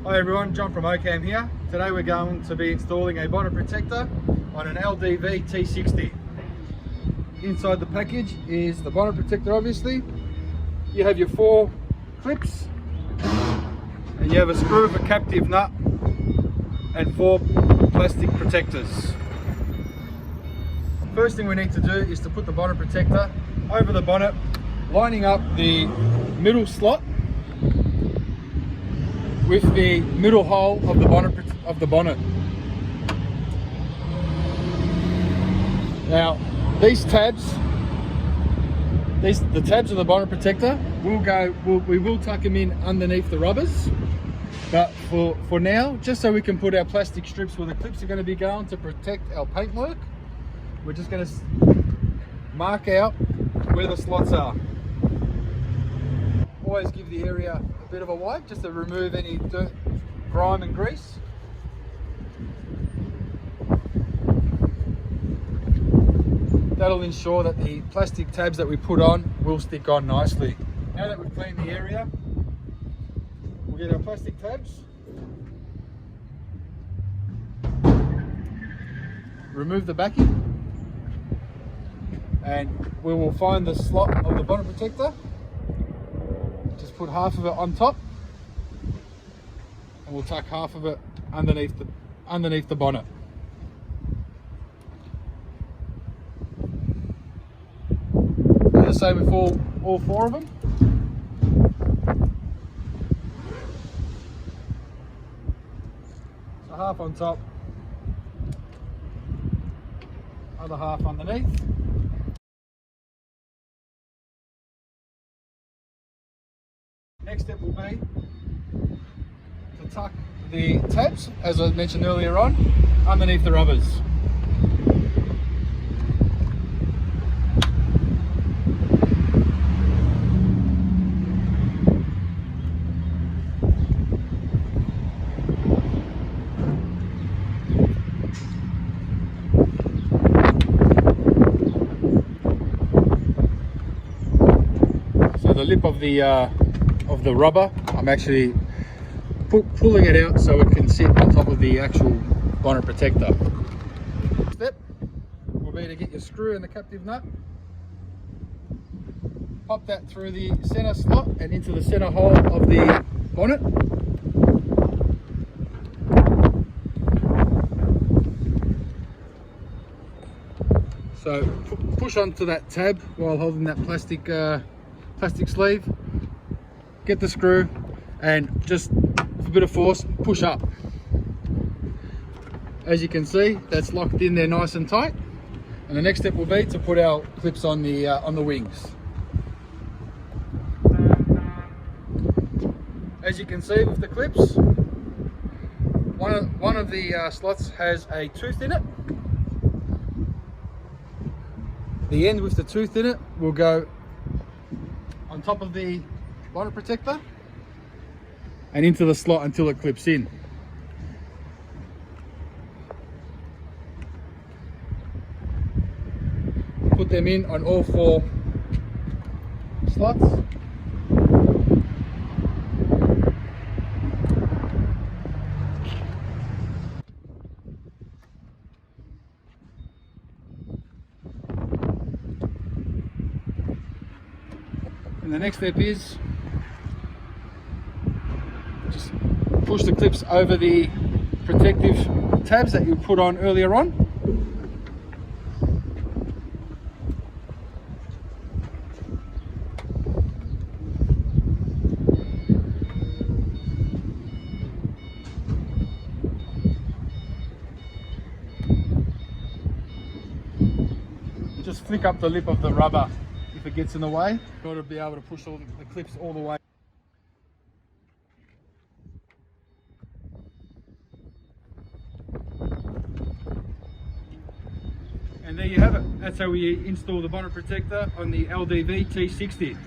Hi everyone, John from OCAM here. Today we're going to be installing a bonnet protector on an LDV T60. Inside the package is the bonnet protector obviously. You have your 4 clips and you have a screw of a captive nut and 4 plastic protectors. First thing we need to do is to put the bonnet protector over the bonnet, lining up the middle slot with the middle hole of the bonnet. Now these tabs, the tabs of the bonnet protector we will tuck them in underneath the rubbers, but for now, just so we can put our plastic strips where the clips are going to be going to protect our paintwork, we're just going to mark out where the slots are. Always give the area a bit of a wipe just to remove any dirt, grime and grease. That'll ensure that the plastic tabs that we put on will stick on nicely. Now that we've cleaned the area, we'll get our plastic tabs, remove the backing, and we will find the slot of the bonnet protector. Just put half of it on top and we'll tuck half of it underneath the bonnet. Do the same with all 4 of them. So half on top, other half underneath. Next step will be to tuck the tabs, as I mentioned earlier on, underneath the rubbers. So the lip of the rubber, I'm actually pulling it out so it can sit on top of the actual bonnet protector. Step will be to get your screw and the captive nut, pop that through the center slot and into the center hole of the bonnet. So push onto that tab while holding that plastic sleeve. Get the screw and just with a bit of force push up. As you can see, that's locked in there nice and tight, and the next step will be to put our clips on the wings. As you can see with the clips, one of the slots has a tooth in it. The end with the tooth in it will go on top of the bonnet protector and into the slot until it clips in. Put them in on all 4 slots. And the next step is just push the clips over the protective tabs that you put on earlier on. Just flick up the lip of the rubber if it gets in the way, in order to be able to push all the clips all the way. And there you have it. That's how we install the bonnet protector on the LDV T60.